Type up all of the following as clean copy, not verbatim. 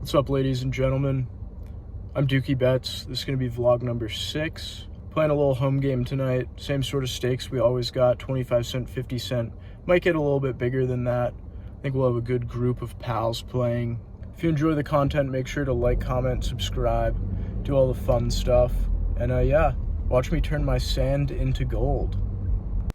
What's up, ladies and gentlemen? I'm Dookie Betts. This is going to be vlog number 6. Playing a little home game tonight. Same sort of stakes we always got, 25 cent, 50 cent. Might get a little bit bigger than that. I think we'll have a good group of pals playing. If you enjoy the content, make sure to like, comment, subscribe, do all the fun stuff. And yeah, watch me turn my sand into gold.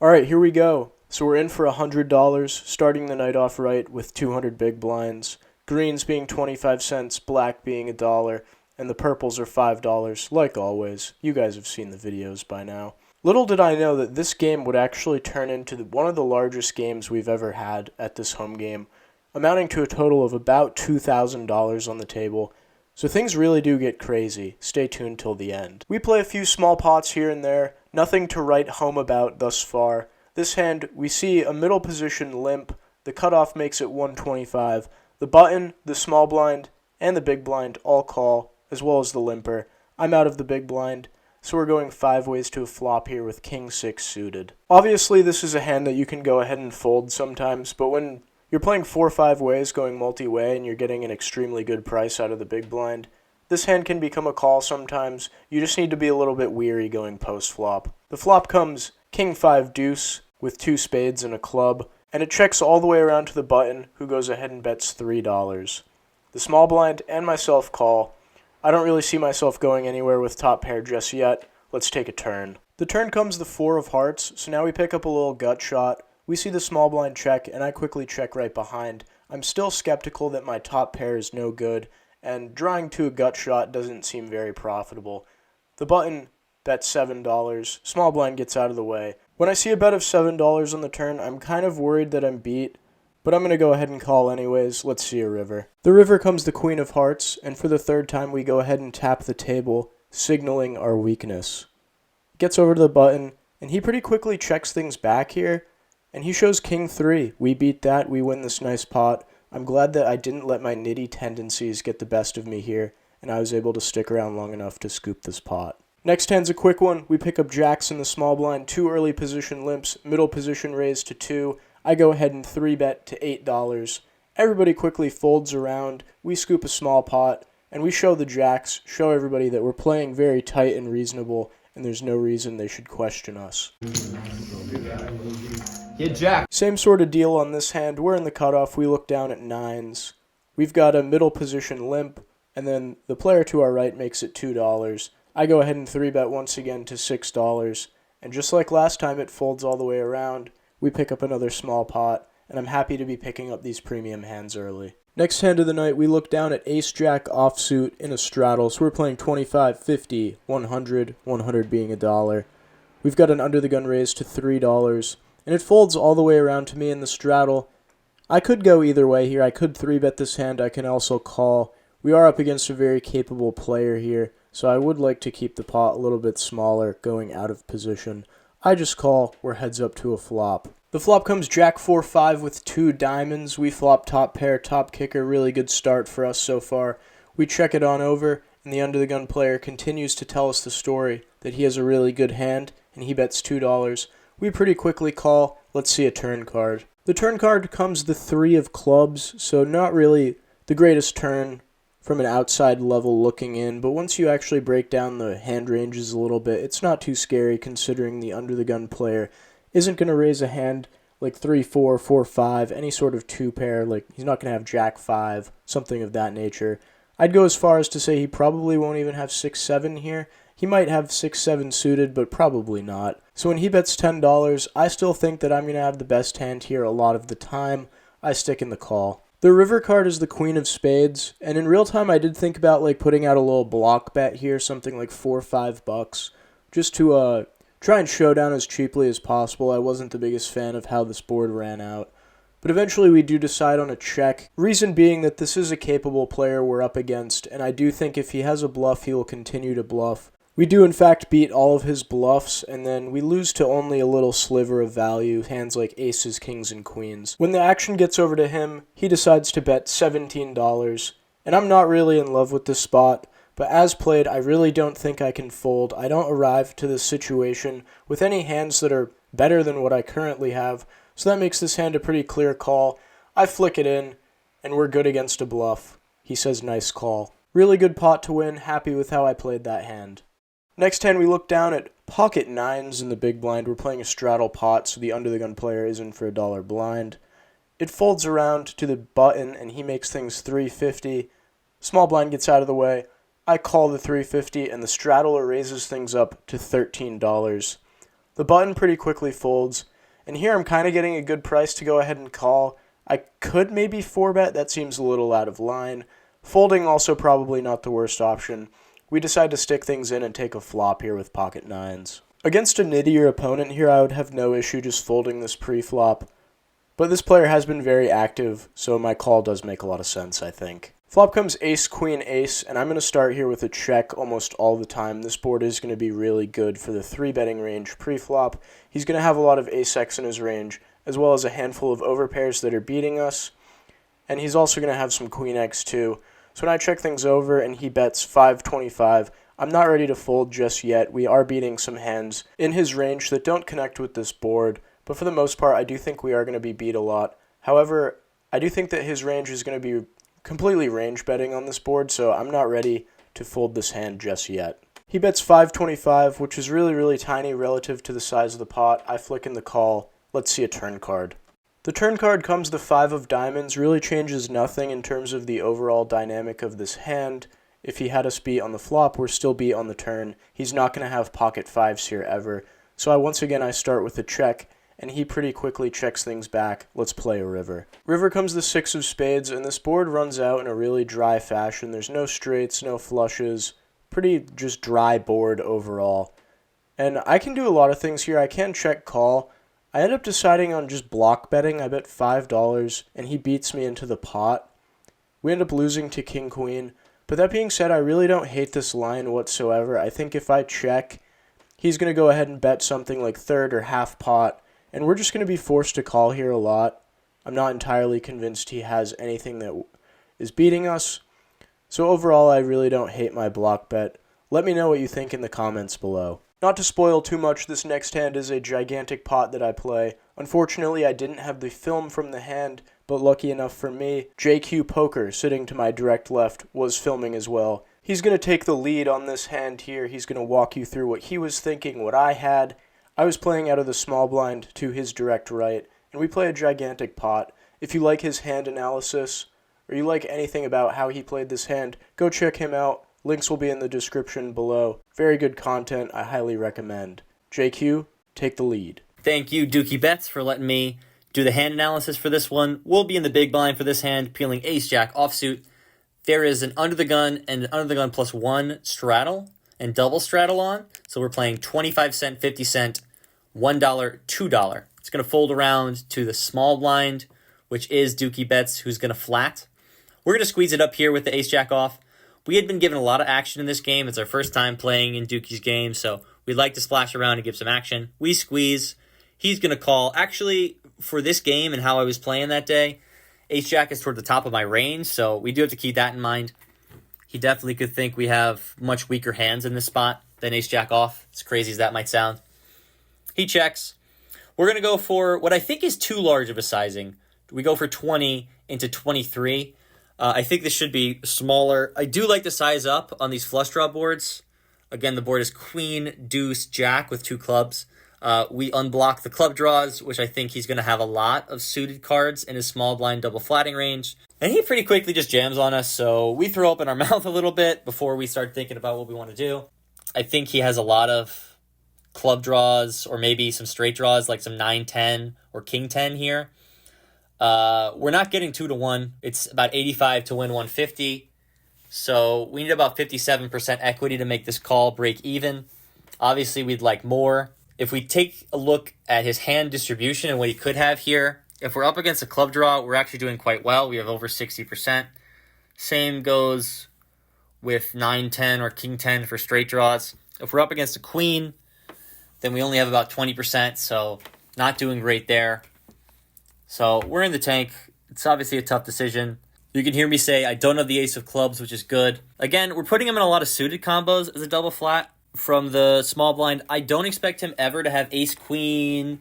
Alright, here we go. So we're in for $100, starting the night off right with 200 big blinds. Greens being 25 cents, black being $1, and the purples are $5, like always. You guys have seen the videos by now. Little did I know that this game would actually turn into one of the largest games we've ever had at this home game, amounting to a total of about $2,000 on the table. So things really do get crazy. Stay tuned till the end. We play a few small pots here and there, nothing to write home about thus far. This hand, we see a middle position limp. The cutoff makes it 125. The button, the small blind, and the big blind all call, as well as the limper. I'm out of the big blind, so we're going 5 ways to a flop here with King 6 suited. Obviously, this is a hand that you can go ahead and fold sometimes, but when you're playing 4 or 5 ways going multi-way and you're getting an extremely good price out of the big blind, this hand can become a call sometimes. You just need to be a little bit weary going post-flop. The flop comes King 5 deuce with 2 spades and a club, and it checks all the way around to the button, who goes ahead and bets $3. The small blind and myself call. I don't really see myself going anywhere with top pair just yet. Let's take a turn. The turn comes the 4 of hearts, so now we pick up a little gut shot. We see the small blind check, and I quickly check right behind. I'm still skeptical that my top pair is no good, and drawing to a gut shot doesn't seem very profitable. The button bets $7. Small blind gets out of the way. When I see a bet of $7 on the turn, I'm kind of worried that I'm beat, but I'm going to go ahead and call anyways. Let's see a river. The river comes the queen of hearts, and for the 3rd time we go ahead and tap the table, signaling our weakness. Gets over to the button, and he pretty quickly checks things back here, and he shows King 3. We beat that, we win this nice pot. I'm glad that I didn't let my nitty tendencies get the best of me here, and I was able to stick around long enough to scoop this pot. Next hand's a quick one. We pick up jacks in the small blind, 2 early position limps, middle position raised to 2. I go ahead and 3-bet to $8. Everybody quickly folds around. We scoop a small pot, and we show the jacks, show everybody that we're playing very tight and reasonable, and there's no reason they should question us. Hit jack. Same sort of deal on this hand. We're in the cutoff. We look down at 9s. We've got a middle position limp, and then the player to our right makes it $2. I go ahead and 3-bet once again to $6, and just like last time it folds all the way around, we pick up another small pot, and I'm happy to be picking up these premium hands early. Next hand of the night, we look down at ace-jack offsuit in a straddle, so we're playing 25, 50, 100, 100 being $1. We've got an under-the-gun raise to $3, and it folds all the way around to me in the straddle. I could go either way here. I could 3-bet this hand. I can also call. We are up against a very capable player here, so I would like to keep the pot a little bit smaller going out of position. I just call. We're heads up to a flop. The flop comes jack 4-5 with 2 diamonds. We flop top pair, top kicker. Really good start for us so far. We check it on over, and the under-the-gun player continues to tell us the story that he has a really good hand, and he bets $2. We pretty quickly call. Let's see a turn card. The turn card comes the 3 of clubs, so not really the greatest turn from an outside level looking in, but once you actually break down the hand ranges a little bit, it's not too scary considering the under-the-gun player isn't going to raise a hand like 3-4, 4-5, any sort of 2-pair, like he's not going to have jack 5, something of that nature. I'd go as far as to say he probably won't even have 6-7 here. He might have 6-7 suited, but probably not. So when he bets $10, I still think that I'm going to have the best hand here a lot of the time. I stick in the call. The river card is the queen of spades, and in real time I did think about like putting out a little block bet here, something like $4 or $5, just to try and show down as cheaply as possible. I wasn't the biggest fan of how this board ran out, but eventually we do decide on a check. Reason being that this is a capable player we're up against, and I do think if he has a bluff, he will continue to bluff. We do in fact beat all of his bluffs, and then we lose to only a little sliver of value, hands like aces, kings, and queens. When the action gets over to him, he decides to bet $17, and I'm not really in love with this spot, but as played, I really don't think I can fold. I don't arrive to this situation with any hands that are better than what I currently have, so that makes this hand a pretty clear call. I flick it in, and we're good against a bluff. He says nice call. Really good pot to win, happy with how I played that hand. Next hand we look down at pocket nines in the big blind. We're playing a straddle pot, so the under the gun player is in for a dollar blind. It folds around to the button, and he makes things 350. Small blind gets out of the way. I call the 350, and the straddler raises things up to $13. The button pretty quickly folds, and here I'm kind of getting a good price to go ahead and call. I could maybe 4-bet, that seems a little out of line. Folding also probably not the worst option. We decide to stick things in and take a flop here with pocket nines. Against a nittier opponent here, I would have no issue just folding this pre-flop, but this player has been very active, so my call does make a lot of sense, I think. Flop comes ace, queen, ace, and I'm going to start here with a check almost all the time. This board is going to be really good for the 3-betting range pre-flop. He's going to have a lot of ace-x in his range, as well as a handful of overpairs that are beating us, and he's also going to have some queen-x too. So when I check things over and he bets 525, I'm not ready to fold just yet. We are beating some hands in his range that don't connect with this board, but for the most part, I do think we are going to be beat a lot. However, I do think that his range is going to be completely range betting on this board, so I'm not ready to fold this hand just yet. He bets 525, which is really, really tiny relative to the size of the pot. I flick in the call. Let's see a turn card. The turn card comes the 5 of diamonds, really changes nothing in terms of the overall dynamic of this hand. If he had us beat on the flop, we're still beat on the turn. He's not going to have pocket 5s here ever. So once again, I start with a check, and he pretty quickly checks things back. Let's play a river. River comes the 6 of spades, and this board runs out in a really dry fashion. There's no straights, no flushes, pretty just dry board overall. And I can do a lot of things here. I can check call. I end up deciding on just block betting. I bet $5, and he beats me into the pot. We end up losing to king-queen. But that being said, I really don't hate this line whatsoever. I think if I check, he's going to go ahead and bet something like third or half pot, and we're just going to be forced to call here a lot. I'm not entirely convinced he has anything that is beating us. So overall, I really don't hate my block bet. Let me know what you think in the comments below. Not to spoil too much, this next hand is a gigantic pot that I play. Unfortunately, I didn't have the film from the hand, but lucky enough for me, JQPoker, sitting to my direct left, was filming as well. He's going to take the lead on this hand here. He's going to walk you through what he was thinking, what I had. I was playing out of the small blind to his direct right, and we play a gigantic pot. If you like his hand analysis, or you like anything about how he played this hand, go check him out. Links will be in the description below. Very good content, I highly recommend. JQ, take the lead. Thank you, Dookie Bets, for letting me do the hand analysis for this one. We'll be in the big blind for this hand, peeling ace-jack offsuit. There is an under the gun and an under the gun plus 1 straddle and double straddle on. So we're playing 25 cent, 50 cent, $1, $2. It's going to fold around to the small blind, which is Dookie Bets, who's going to flat. We're going to squeeze it up here with the ace-jack off. We had been given a lot of action in this game. It's our first time playing in Dookie's game, so we'd like to splash around and give some action. We squeeze. He's going to call. Actually, for this game and how I was playing that day, ace-jack is toward the top of my range, so we do have to keep that in mind. He definitely could think we have much weaker hands in this spot than ace-jack off, as crazy as that might sound. He checks. We're going to go for what I think is too large of a sizing. We go for 20 into 23. I think this should be smaller. I do like to size up on these flush draw boards. Again, the board is queen, deuce, jack with 2 clubs. We unblock the club draws, which I think he's going to have a lot of suited cards in his small blind double flatting range. And he pretty quickly just jams on us, so we throw up in our mouth a little bit before we start thinking about what we want to do. I think he has a lot of club draws or maybe some straight draws like some 9-10 or king-10 here. We're not getting 2-1. It's about 85 to win 150. So we need about 57% equity to make this call break even. Obviously, we'd like more. If we take a look at his hand distribution and what he could have here, if we're up against a club draw, we're actually doing quite well. We have over 60%. Same goes with 9-10 or king-10 for straight draws. If we're up against a queen, then we only have about 20%, so not doing great there. So we're in the tank. It's obviously a tough decision. You can hear me say I don't have the ace of clubs, which is good. Again, we're putting him in a lot of suited combos as a double flat from the small blind. I don't expect him ever to have ace-queen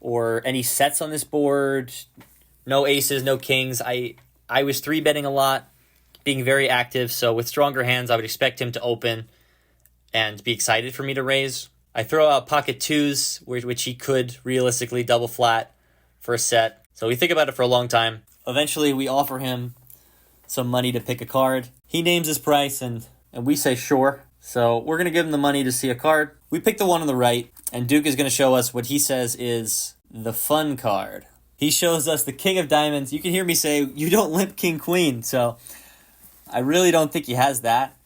or any sets on this board. No aces, no kings. I was 3-betting a lot. being very active. So with stronger hands, I would expect him to open and be excited for me to raise. I throw out pocket twos, which he could realistically double flat for a set. So we think about it for a long time. Eventually, we offer him some money to pick a card. He names his price, and we say sure. So we're going to give him the money to see a card. We pick the one on the right, and Duke is going to show us what he says is the fun card. He shows us the King of Diamonds. You can hear me say, you don't limp King Queen. So I really don't think he has that.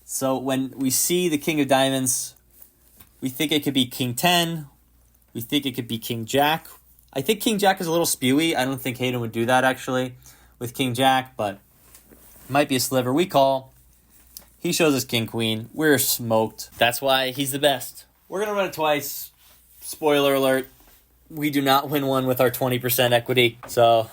So when we see the King of Diamonds, we think it could be King 10. We think it could be King Jack. I think King Jack is a little spewy. I don't think Hayden would do that, actually, with King Jack, but it might be a sliver. We call. He shows us King Queen. We're smoked. That's why he's the best. We're going to run it twice. Spoiler alert. We do not win one with our 20% equity. So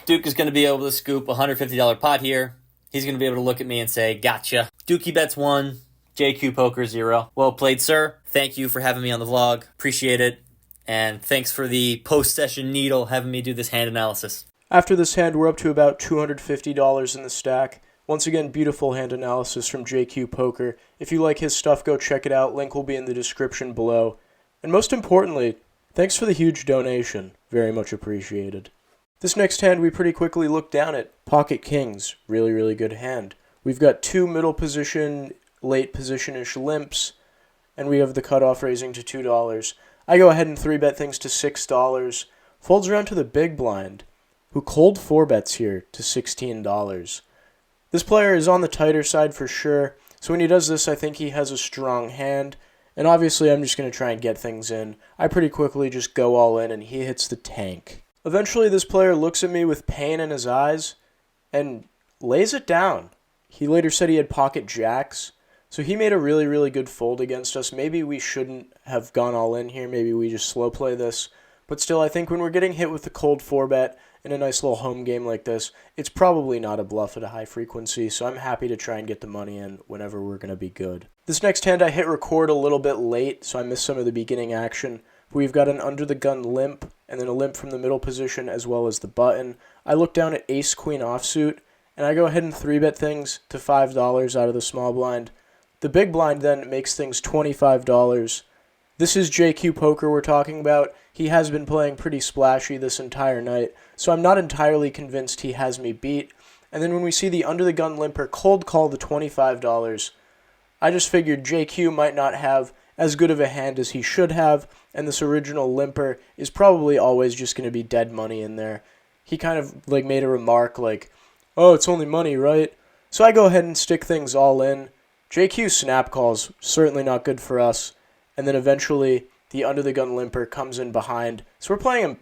Duke is going to be able to scoop a $150 pot here. He's going to be able to look at me and say, gotcha. Dookie bets 1, JQPoker 0. Well played, sir. Thank you for having me on the vlog. Appreciate it. And thanks for the post-session needle having me do this hand analysis. After this hand, we're up to about $250 in the stack. Once again, beautiful hand analysis from JQPoker. If you like his stuff, go check it out. Link will be in the description below. And most importantly, thanks for the huge donation. Very much appreciated. This next hand, we pretty quickly look down at Pocket Kings. Really, really good hand. We've got 2 middle position, late position-ish limps, and we have the cutoff raising to $2. I go ahead and 3-bet things to $6. Folds around to the big blind, who cold 4-bets here to $16. This player is on the tighter side for sure, so when he does this, I think he has a strong hand, and obviously I'm just going to try and get things in. I pretty quickly just go all in, and he hits the tank. Eventually, this player looks at me with pain in his eyes and lays it down. He later said he had pocket jacks, so he made a really, really good fold against us. Maybe we shouldn't have gone all in here. Maybe we just slow play this. But still, I think when we're getting hit with the cold 4-bet in a nice little home game like this, it's probably not a bluff at a high frequency, so I'm happy to try and get the money in whenever we're going to be good. This next hand, I hit record a little bit late, so I missed some of the beginning action. We've got an under-the-gun limp, and then a limp from the middle position as well as the button. I look down at ace-queen offsuit, and I go ahead and 3-bet things to $5 out of the small blind. The big blind then makes things $25. This is JQPoker we're talking about. He has been playing pretty splashy this entire night, so I'm not entirely convinced he has me beat. And then when we see the under-the-gun limper cold call the $25, I just figured JQ might not have as good of a hand as he should have, and this original limper is probably always just going to be dead money in there. He kind of made a remark like, oh, it's only money, right? So I go ahead and stick things all in. JQ snap calls, certainly not good for us. And then eventually, the under-the-gun limper comes in behind. So we're playing a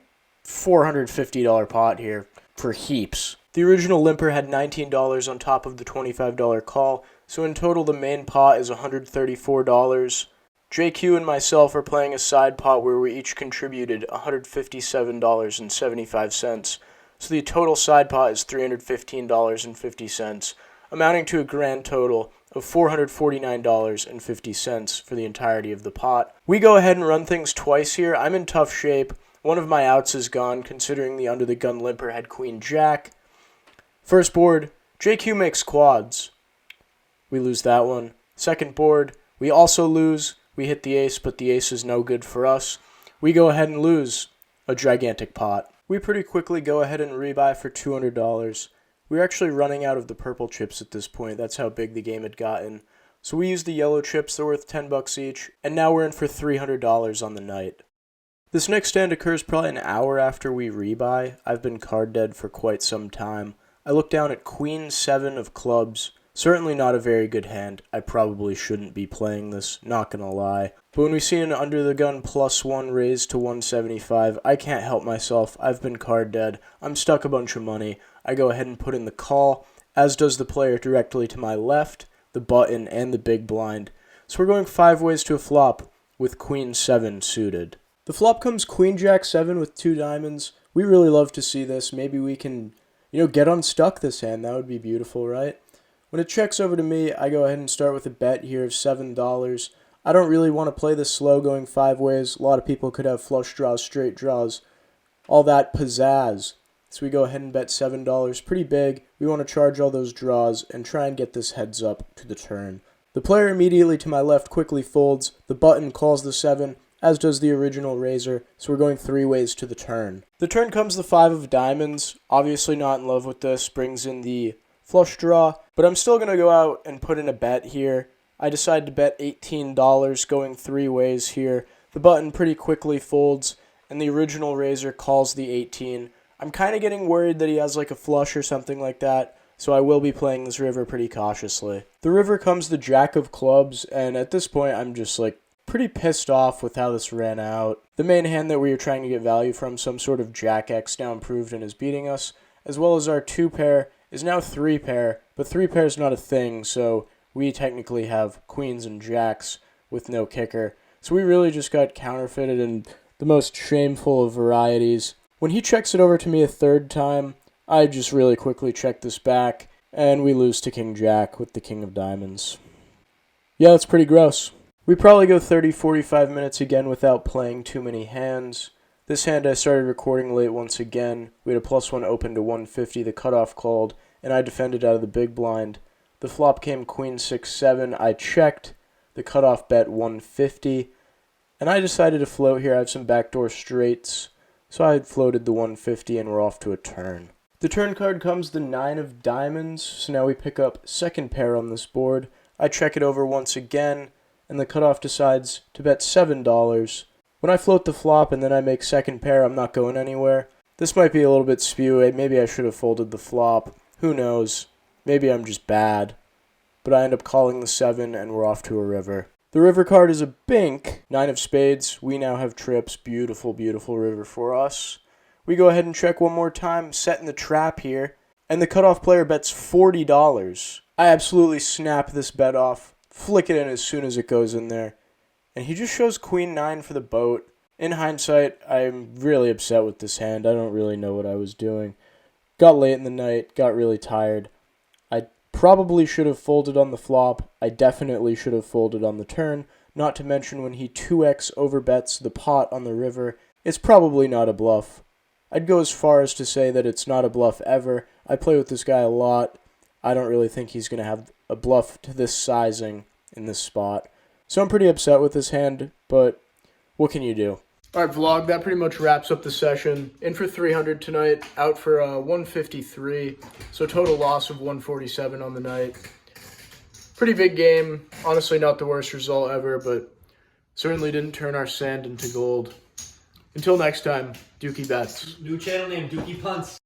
$450 pot here for heaps. The original limper had $19 on top of the $25 call. So in total, the main pot is $134. JQ and myself are playing a side pot where we each contributed $157.75. So the total side pot is $315.50, amounting to a grand total of $449.50 for the entirety of the pot. We go ahead and run things twice here. I'm in tough shape. One of my outs is gone, considering the under-the-gun limper had queen jack. First board, JQ makes quads. We lose that one. Second board, we also lose. We hit the ace, but the ace is no good for us. We go ahead and lose a gigantic pot. We pretty quickly go ahead and rebuy for $200. We're actually running out of the purple chips at this point. That's how big the game had gotten. So we used the yellow chips. They're worth $10 each. And now we're in for $300 on the night. This next stand occurs probably an hour after we rebuy. I've been card dead for quite some time. I look down at Queen 7 of clubs. Certainly not a very good hand. I probably shouldn't be playing this, not gonna lie. But when we see an under-the-gun +1 raised to 175, I can't help myself. I've been card dead. I'm stuck a bunch of money. I go ahead and put in the call, as does the player directly to my left, the button, and the big blind. So we're going 5 ways to a flop with Queen 7 suited. The flop comes Queen Jack 7 with 2 diamonds. We really love to see this. Maybe we can, get unstuck this hand. That would be beautiful, right? When it checks over to me, I go ahead and start with a bet here of $7. I don't really want to play this slow going 5 ways. A lot of people could have flush draws, straight draws, all that pizzazz. So we go ahead and bet $7. Pretty big. We want to charge all those draws and try and get this heads up to the turn. The player immediately to my left quickly folds. The button calls the 7, as does the original raiser, so we're going 3 ways to the turn. The turn comes the 5 of diamonds. Obviously not in love with this. Brings in the flush draw, but I'm still going to go out and put in a bet here. I decide to bet $18 going 3 ways here. The button pretty quickly folds, and the original raiser calls the 18. I'm kind of getting worried that he has like a flush or something like that, so I will be playing this river pretty cautiously. The river comes the jack of clubs, and at this point I'm just like pretty pissed off with how this ran out. The main hand that we were trying to get value from, some sort of jack X, now improved and is beating us, as well as our 2 pair is now 3 pair, but 3 pair is not a thing, so we technically have queens and jacks with no kicker. So we really just got counterfeited in the most shameful of varieties. When he checks it over to me a 3rd time, I just really quickly check this back, and we lose to King Jack with the King of Diamonds. Yeah, that's pretty gross. We probably go 30-45 minutes again without playing too many hands. This hand I started recording late once again. We had a +1 open to 150, the cutoff called, and I defended out of the big blind. The flop came Queen 6-7. I checked. The cutoff bet 150. And I decided to float here. I have some backdoor straights. So I floated the 150 and we're off to a turn. The turn card comes the 9 of diamonds. So now we pick up 2nd pair on this board. I check it over once again. And the cutoff decides to bet $7. When I float the flop and then I make 2nd pair, I'm not going anywhere. This might be a little bit spewy. Maybe I should have folded the flop. Who knows? Maybe I'm just bad. But I end up calling the 7 and we're off to a river. The river card is a bink. 9 of spades. We now have trips. Beautiful, beautiful river for us. We go ahead and check one more time. Setting the trap here. And the cutoff player bets $40. I absolutely snap this bet off. Flick it in as soon as it goes in there. And he just shows Queen 9 for the boat. In hindsight, I'm really upset with this hand. I don't really know what I was doing. Got late in the night. Got really tired. I probably should have folded on the flop. I definitely should have folded on the turn. Not to mention when he 2x overbets the pot on the river. It's probably not a bluff. I'd go as far as to say that it's not a bluff ever. I play with this guy a lot. I don't really think he's going to have a bluff to this sizing in this spot. So I'm pretty upset with this hand, but what can you do? Alright, vlog, that pretty much wraps up the session. In for 300 tonight, out for 153, so total loss of 147 on the night. Pretty big game. Honestly, not the worst result ever, but certainly didn't turn our sand into gold. Until next time, Dookie Bets. New channel name, Dookie Punts.